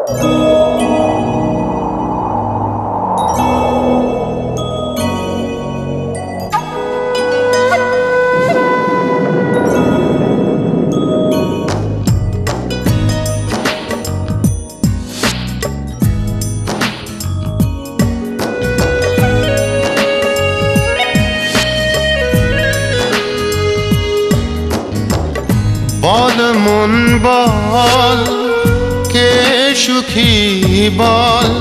বল মন বল কে সুখী বল,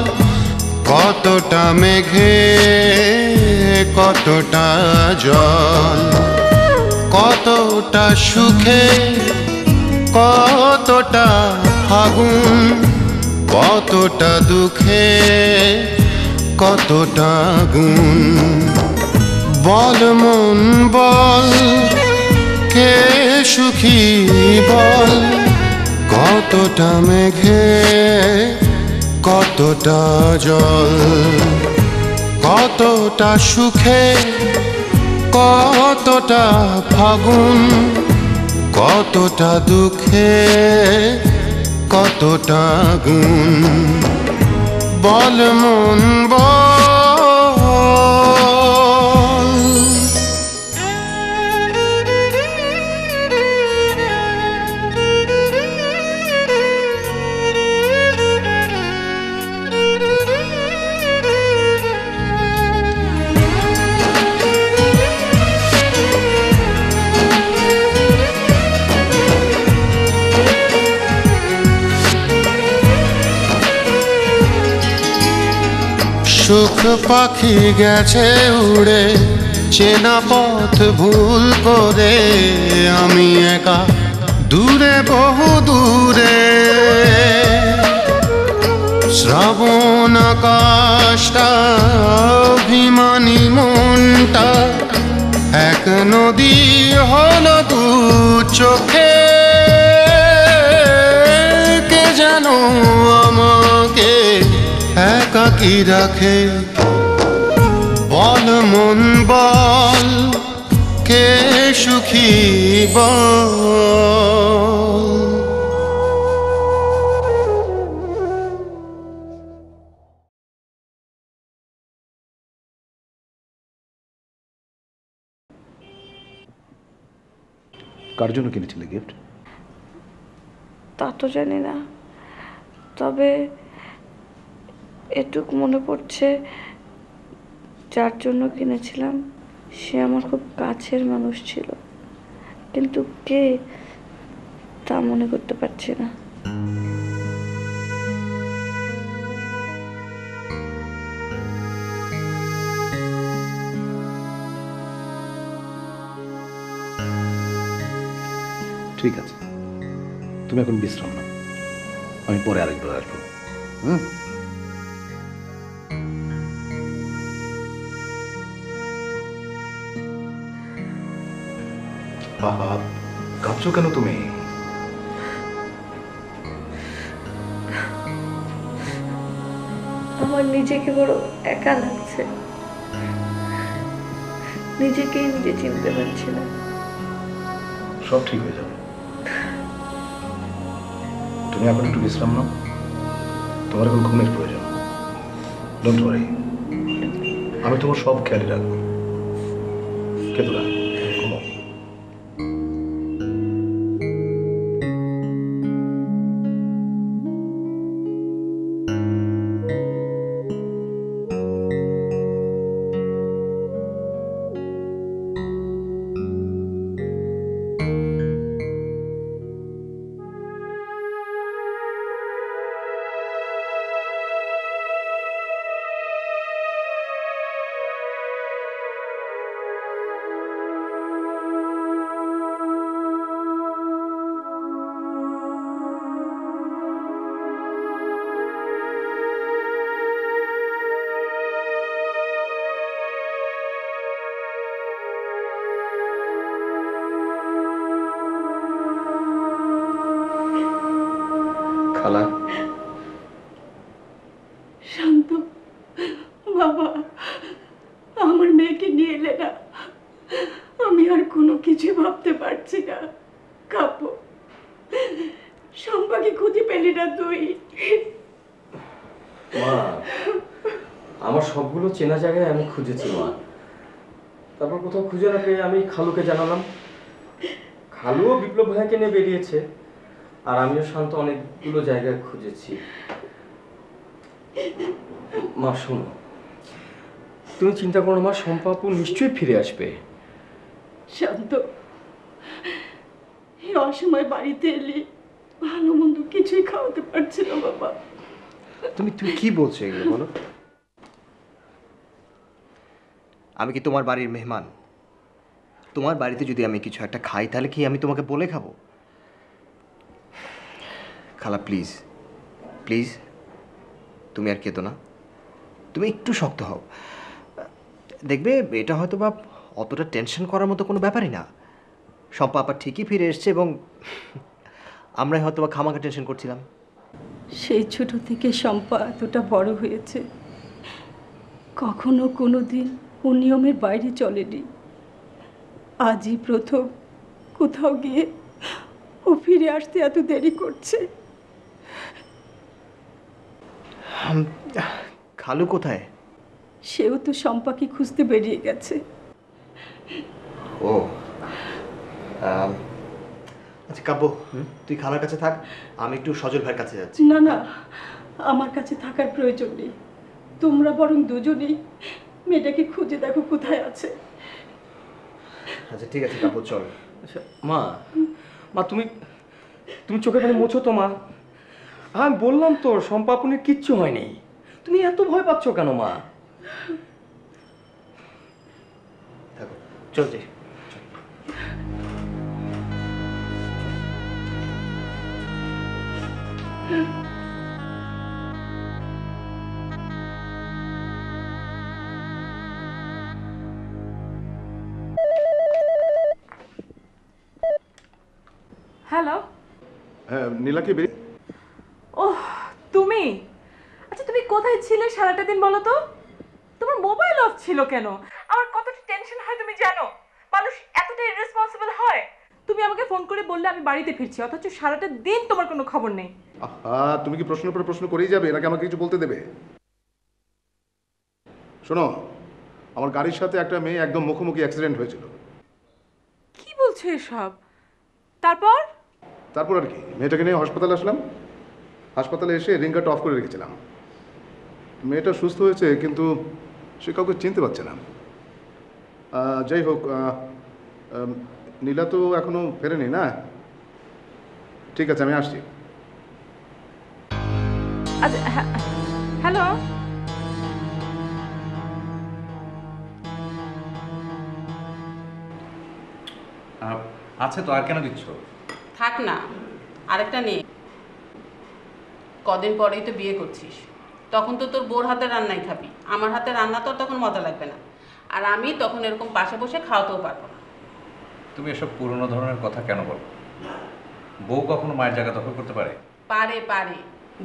কতটা মেঘে কতটা জল, কতটা সুখে কতটা ফাগুন, কতটা দুঃখে কতটা গুণ। বল মন বল কে সুখী বল, কতটা মেঘে কতটা জল, কতটা সুখে কতটা ফাগুন, কতটা দুঃখে কতটা গুণ। বল মন বল। সুখ পাখি গেছে উড়ে চেনা পথ ভুল করে, আমি একা দূরে বহু দূরে। শ্রাবণ আকাশটা অভিমানী মনটা এক নদী হলো দু চোখে। কে যেন আমাকে একাকী রাখে। বল মন বল কে সুখী বল। কার জন্য কিনেছিলে গিফট? তা তো জানি না, তবে এটুক মনে পড়ছে যার জন্য কিনেছিলাম সে আমার খুব কাছের মানুষ ছিল, কিন্তু কে তা মনে করতে পারছি না। ঠিক আছে, তুমি এখন বিশ্রাম নাও, আমি পরে আরেকবার আসবো। বাবা, কাঁদছো কেন তুমি? আমার নিজেকে বড় একা লাগছে, নিজেকেই নিজে চিনতে পারছি না। সব ঠিক হয়ে যাবে, তুমি এখন একটু বিশ্রাম নাও, তোমার এখন ঘুমের প্রয়োজন। ডোন্ট ওয়ারি, আমি তোমার সব খেয়ালই রাখবো। কেতুরা, ঘুমো। খালা, শান্ত বাবা, আমার মেয়েকে নিয়ে এলে না, আমি আর কোনো কিছু ভাবতে পারছি না। কাপড় সম্পাকে খুঁজে পেলি না তুই? মা, আমার সবগুলো চেনা জায়গায় আমি খুঁজেছি মা। তারপর কোথাও খুঁজে না পেয়ে আমি খালুকে জানালাম। খালুও বিপ্লব ভাইকে নিয়ে বেরিয়েছে, আর আমিও শান্ত অনেকগুলো জায়গায় খুঁজেছি। মা শোনো, তুমি চিন্তা করো মা, সম্পাপু নিশ্চয়ই ফিরে আসবে। শান্ত, এই অসময় বাড়িতে এলি, ভালো মন্দ কিছুই খাওয়াতে পারছি না বাবা। তুমি কি বলছো এগুলো বলো? আমি কি তোমার বাড়ির মেহমান? তোমার বাড়িতে যদি আমি কিছু একটা খাই তাহলে কি আমি তোমাকে বলে খাবো? খালা প্লিজ প্লিজ, তুমি আর কেতো না, তুমি একটু শক্ত হও। দেখবে এটা হয়তো বা অতটা টেনশন করার মতো কোনো ব্যাপারই না। শম্পা আপা ঠিকই ফিরে এসছে এবং আমরাই হয়তো বা খামাখা টেনশন করছিলাম। সেই ছোট থেকে শম্পা এতটা বড় হয়েছে, কখনো কোনো দিন ও নিয়মের বাইরে চলেনি। আজই প্রথম কোথাও গিয়ে ও ফিরে আসতে এত দেরি করছে। খালু কোথায়? সেও তো শম্পাকে খুঁজতে বেরিয়ে গেছে। ও আচ্ছা কাব্য, তুই খালার কাছে থাক, আমি একটু সজল ভাইয়ের কাছে যাচ্ছি। না না, আমার কাছে থাকার প্রয়োজন নেই। তোমরা বরং দুজনেই মেয়েটাকে খুঁজে দেখো কোথায় আছে। আচ্ছা ঠিক আছে কাব্য, চল। আচ্ছা মা, মা তুমি তুমি চোখে পানি মোছো তো মা। আমি বললাম তো সম্পাপনের কিচ্ছু হয়নি। তুমি এত ভয় পাচ্ছ কেন মা? থাকো, চল যাই। হ্যালো। হ্যাঁ নীলাকে বেরিয়ে ওহ, তুমি? আচ্ছা তুমি কোথায় ছিলে সারাটা দিন বলো তো? তোমার মোবাইল অফ ছিল কেন? আমার কতটা টেনশন হয় তুমি জানো? মানুষ এতটা ইররেসপন্সিবল হয়? তুমি আমাকে ফোন করে বললে আমি বাড়িতে ফিরছি, অথচ সারাটা দিন তোমার কোনো খবর নেই। তুমি কি প্রশ্নের পর প্রশ্ন করেই যাবে নাকি আমাকে কিছু বলতে দেবে? শোনো, আমার গাড়ির সাথে একটা মেয়ে একদম মুখোমুখি অ্যাক্সিডেন্ট হয়েছিল। কি বলছো এসব? তারপর? তারপর আর কি, মেয়েটাকে নিয়ে হাসপাতালে আসলাম। হাসপাতালে এসে রিঙ্গারটা অফ করে রেখেছিলাম। মেয়েটা সুস্থ হয়েছে কিন্তু সে কাউকে চিনতে পারছে না। যাই হোক, নীলা তো এখনো ফেরেনি না? ঠিক আছে, আমি আসছি। আচ্ছা হ্যালো। আছে তো, আর কেন দিচ্ছ? থাক না, আরেকটা নে। কদিন পরেই তো বিয়ে করছিস, তখন তো তোর বোর হাতের রান্নাই খাবি। আমার হাতের রান্না তোর তখন মজা লাগবে না, আর আমি তখন এরকম পাশে বসে খাওয়াতেও পারবো না। তুমি এসব পুরনো ধরনের কথা কেন বলো? বউ কখনো মায়ের জায়গা দখল করতে পারে? পারে পারে,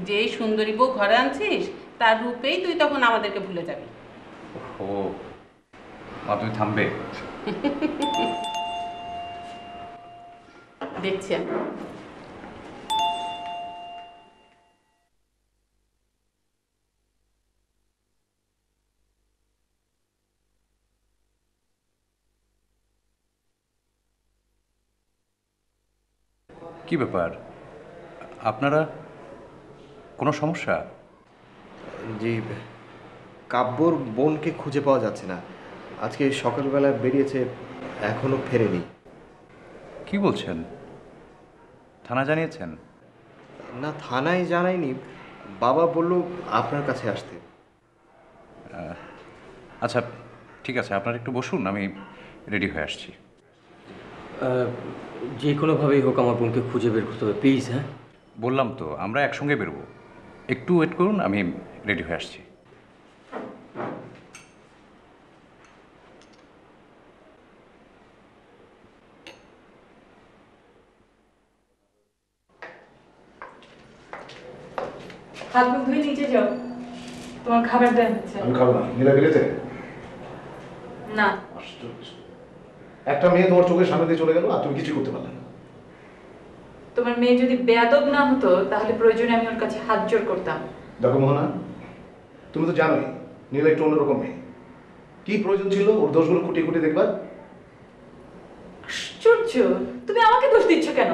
যেই সুন্দরী বউ ঘরে আনছিস তার রূপেই তুই তখন আমাদেরকে ভুলে যাবি। ও মা, তুমি থামবে? দেখছি আমি। কি ব্যাপার, আপনারা কোনো সমস্যা? জি, কাব্যর বোনকে খুঁজে পাওয়া যাচ্ছে না। আজকে সকালবেলা বেরিয়েছে, এখনো ফেরেনি। কি বলছেন? থানা জানিয়েছেন? না, থানায় জানাইনি, বাবা বলল আপনার কাছে আসতে। আচ্ছা ঠিক আছে, আপনারা একটু বসুন, আমি রেডি হয়ে আসছি। যে কোনোভাবেই হোক আমার বোনকে খুঁজে বের করতে হবে প্লিজ। হ্যাঁ বললাম তো আমরা একসঙ্গে বেরোবো, একটু ওয়েট করুন, আমি রেডি হয়ে আসছি। হাত মুখ ধুয়ে নিচে যাও, তোমার খাবার দেওয়া হচ্ছে। আমি খাবো না। নীলা বেরিয়েছে? না। একটা মেয়ে তোমার চোখের সামনে দিয়ে চলে গেল আর তুমি কিছু করতে পারলে না। তোমার মেয়ে যদি বেয়াদব না হতো তাহলে প্রয়োজনে আমি ওর কাছে হাত জোড় করতাম। দেখো মোহনা, তুমি তো জানোই নীলা একটু অন্যরকম মেয়ে। কি প্রয়োজন ছিল ওর দোষগুলো খুঁটিয়ে খুঁটিয়ে দেখবার? আশ্চর্য, তুমি আমাকে দোষ দিচ্ছ কেন?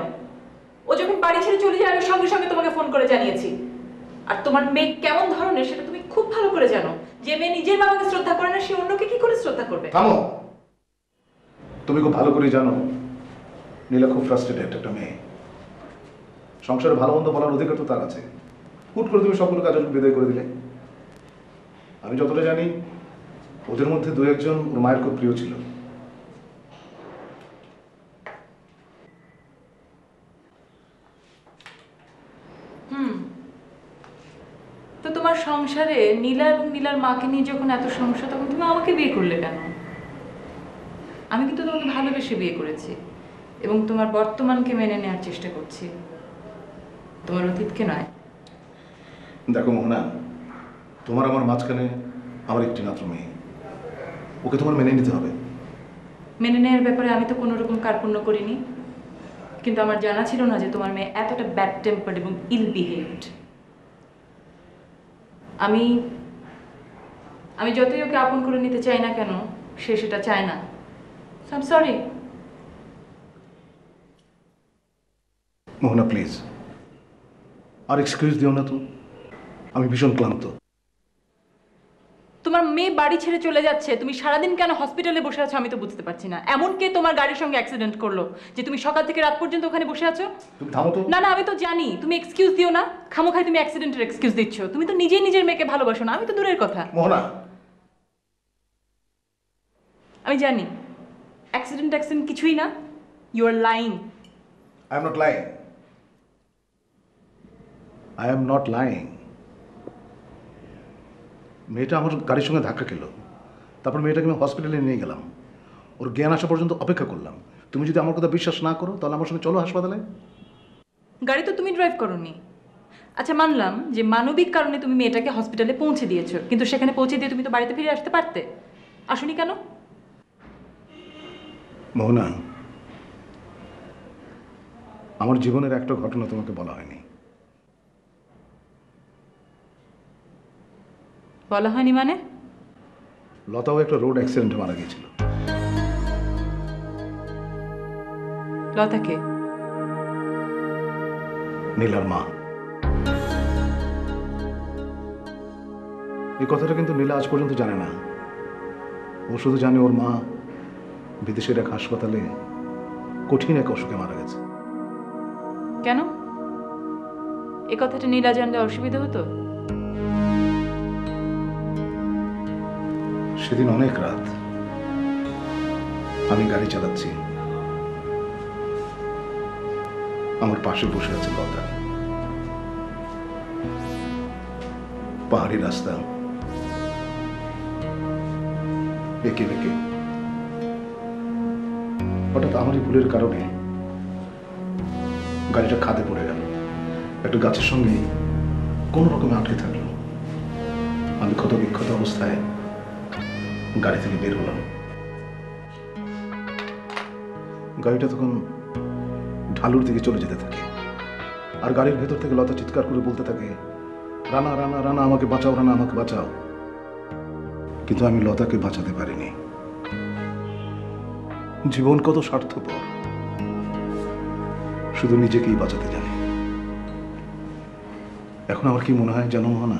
ও যখন বাড়ি ছেড়ে চলে যায় আমি সঙ্গে সঙ্গে তোমাকে ফোন করে জানিয়েছি। আর তোমার মেয়ে কেমন ধরনের সেটা তুমি খুব ভালো করে জানো। যে মেয়ে নিজের বাবাকে শ্রদ্ধা করে না সে অন্যকে কি করে শ্রদ্ধা করবে? থামো। তুমি খুব ভালো করে জানো নীলা খুব ফ্রাস্ট্রেটেড একটা মেয়ে। সংসারে ভালো মন্দ বলার অধিকার তো তার আছে। হুট করে তুমি সবগুলো কাজ বিদায় করে দিলে। আমি যতটা জানি ওদের মধ্যে দু একজন ওর মায়ের খুব প্রিয় ছিল। তো তোমার সংসারে নীলা এবং নীলার মাকে নিয়ে যখন এত সমস্যা তখন তুমি আমাকে বিয়ে করলে কেন? আমি কিন্তু তোমাকে ভালোবেসে বিয়ে করেছি এবং তোমার বর্তমানকে মেনে নেওয়ার চেষ্টা করছি, তোমার অতীতকে নয়। দেখো মোহনা, তোমার আমার মাঝখানে আমার একটি মাত্র মেয়ে, ওকে তোমার মেনে নিতে হবে। মেনে নেওয়ার ব্যাপারে আমি তো কোনো রকম কার্পণ্য করিনি, কিন্তু আমার জানা ছিল না যে তোমার মেয়ে এতটা ব্যাড টেম্পার্ড এবং ইল বিহেভড। আমি আমি যতই ওকে আপন করে নিতে চাই না কেন সে সেটা চায় না। I am sorry. Mohona please, আর এক্সকিউজ দিও না তো, আমি ভীষণ ক্লান্ত। তোমার মেয়ে বাড়ি ছেড়ে চলে যাচ্ছে, তুমি সারাদিন কেন হসপিটালে বসে আছো আমি তো বুঝতে পারছি না। এমন কে তোমার গাড়ির সঙ্গে অ্যাক্সিডেন্ট করলো যে তুমি সকাল থেকে রাত পর্যন্ত ওখানে বসে আছো? তুমি থামো তো। না না, আমি তো জানি তুমি এক্সকিউজ দিও না, খামোখাই তুমি অ্যাক্সিডেন্টের এক্সকিউজ দিচ্ছ। তুমি তো নিজেই নিজের মেয়েকে ভালোবাসো না, আমি তো দূরের কথা। মোহনা, আমি জানি অ্যাক্সিডেন্ট কিছুই না। You are lying. I am not lying. I am not lying. মেয়েটা আমার গাড়ির সঙ্গে ধাক্কা খেলো, তারপর মেয়েটাকে আমি হসপিটালে নিয়ে গেলাম, ওর জ্ঞান আসা পর্যন্ত অপেক্ষা করলাম। তুমি যদি আমার কথা বিশ্বাস না করো তাহলে আমার সঙ্গে চলো হাসপাতালে। গাড়ি তো তুমি ড্রাইভ করোনি। আচ্ছা মানলাম যে মানবিক কারণে তুমি মেয়েটাকে হসপিটালে পৌঁছে দিয়েছো, কিন্তু সেখানে পৌঁছে দিয়ে তুমি তো বাড়িতে ফিরে আসতে পারতে। আসোনি কেন? মোহনা, আমার জীবনের একটা ঘটনা তোমাকে বলা হয়নি। বলা হয়নি মানে? লতাও একটা রোড অ্যাক্সিডেন্টে মারা গিয়েছিল। লতাকে? নীলার মা। এই কথাটা কিন্তু নীলা আজ পর্যন্ত জানে না। ও শুধু জানে ওর মা বিদেশের এক হাসপাতালে কঠিন এক অসুখে মারা গেছে। কেন? এ কথাটা নীলা জানলে অসুবিধা হতো? সেদিন অনেক রাত, আমি গাড়ি চালাচ্ছি, আমার পাশে বসে আছে লতা। পাহাড়ি রাস্তা, একে বেঁকে। হঠাৎ আমারই ভুলের কারণে গাড়িটা খাদে পড়ে গেল, একটা গাছের সঙ্গে কোন রকমে আটকে থাকলো। আমি ক্ষত বিক্ষত অবস্থায় গাড়ি থেকে বের হলাম। গাড়িটা তখন ঢালুর দিকে চলে যেতে থাকে, আর গাড়ির ভেতর থেকে লতা চিৎকার করে বলতে থাকে, রানা রানা রানা আমাকে বাঁচাও, রানা আমাকে বাঁচাও। কিন্তু আমি লতাকে বাঁচাতে পারিনি। জীবন কত স্বার্থপর, শুধু নিজেকেই বাঁচাতে জানে। এখন আমার কি মনে হয় জানো মোহনা,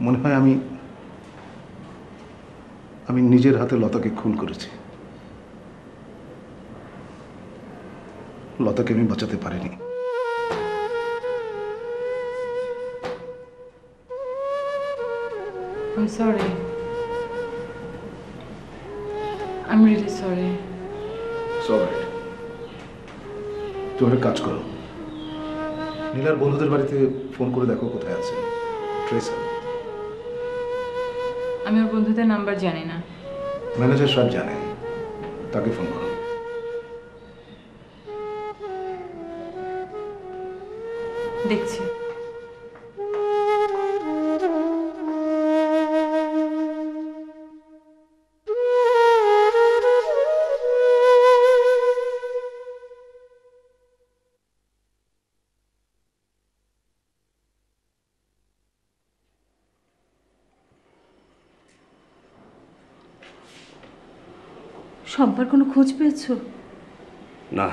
মনে হয় আমি নিজের হাতে লতাকে খুন করেছি। লতাকে আমি বাঁচাতে পারিনি। I'm sorry. I'm really sorry. Alright, তুমি একটা কাজ করো, নীলার বন্ধুদের বাড়িতে ফোন করে দেখো কোথায় আছে ট্রেসার। আমি ওর বন্ধুদের নাম্বার জানি না। ম্যানেজার সব জানে, তাকে ফোন করো। দেখছি। শম্পার কোনো খোঁজ পেয়েছো? না।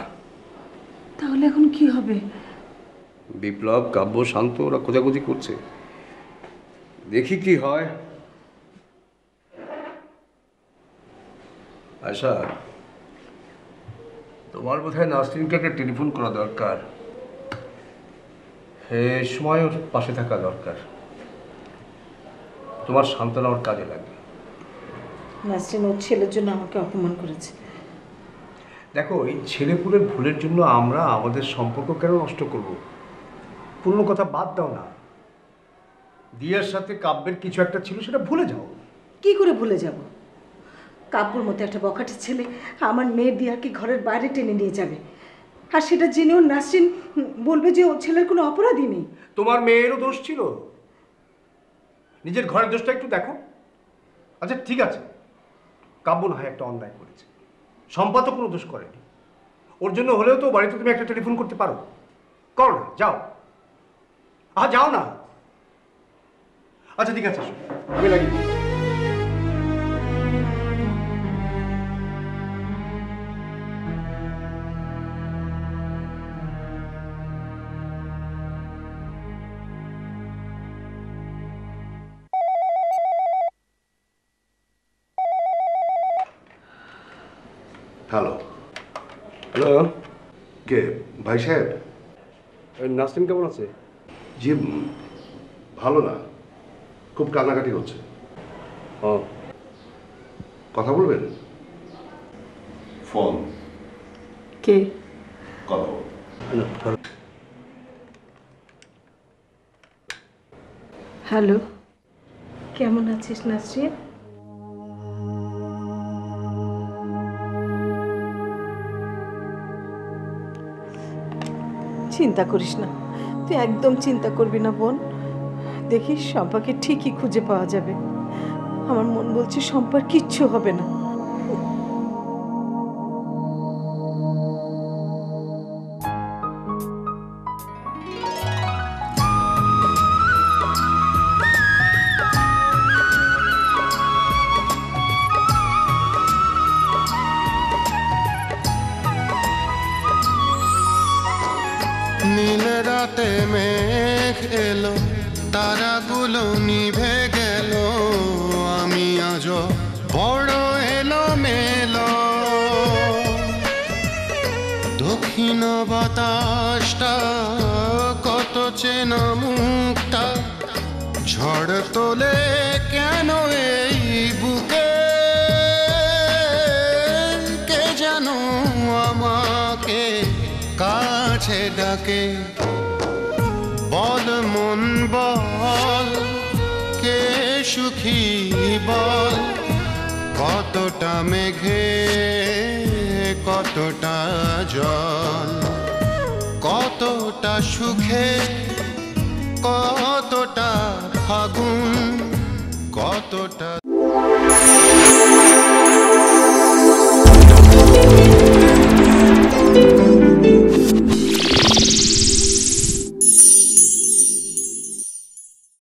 তাহলে এখন কি হবে? বিপ্লব, কাব্য, শান্ত ওরা খোঁজাখুঁজি করছে, দেখি কি হয়। আচ্ছা, তোমার বোধহয় নাসরিনকে একটা টেলিফোন করা দরকার। এই সময় ওর পাশে থাকা দরকার। তোমার সান্ত্বনা ওর কাজে লাগবে। নাসরিন ওর ছেলের জন্য আমাকে অপমান করেছে। দেখো, এই ছেলেপুলের ভুলের জন্য আমরা আমাদের সম্পর্ক কেন নষ্ট করব? পুরনো কথা বাদ দাও না। দিয়ার সাথে কাব্যের কিছু একটা ছিল, সেটা ভুলে যাও। কি করে ভুলে যাব? কাব্যর মতো একটা বখাটে ছেলে আমার মেয়ের দিয়াকে ঘরের বাইরে টেনে নিয়ে যাবে, আর সেটা জেনেও নাসরিন বলবে যে ওর ছেলের কোনো অপরাধী নেই। তোমার মেয়েরও দোষ ছিল, নিজের ঘরের দোষটা একটু দেখো। আচ্ছা ঠিক আছে, কাব্য না হয় একটা অন্যায় করেছে, সম্পা তো কোনো দোষ করেনি। ওর জন্য হলেও তো বাড়িতে তুমি একটা টেলিফোন করতে পারো। করো না, যাও। যাও না। আচ্ছা ঠিক আছে, আমি লাগিয়ে দিই। হ্যালো। হ্যালো, কে ভাই সাহেব? নাসরিন কেমন আছে? জি ভালো না, খুব কান্নাকাটি হচ্ছে। ও, কথা বলবেন? ফোন। কে? কথা বল। হ্যালো, কেমন আছিস নাসরিন? চিন্তা করিস না, তুই একদম চিন্তা করবি না বোন। দেখিস শম্পাকে ঠিকই খুঁজে পাওয়া যাবে। আমার মন বলছে শম্পার কিচ্ছু হবে না। নীল রাতে মেঘ এলো, তারাগুলো নিভে গেল, আমি আজও বড় এলো মেলো। দক্ষিণ বাতাসটা কত চেনা মুখটা, ঝড় তোলে কেন এই বুকে, কে জানো আমাকে কাছে ডাকে। বল মন বল, কে সুখী বল, কতটা মেঘে কতটা জল, কতটা সুখে কতটা ফাগুন, কতটা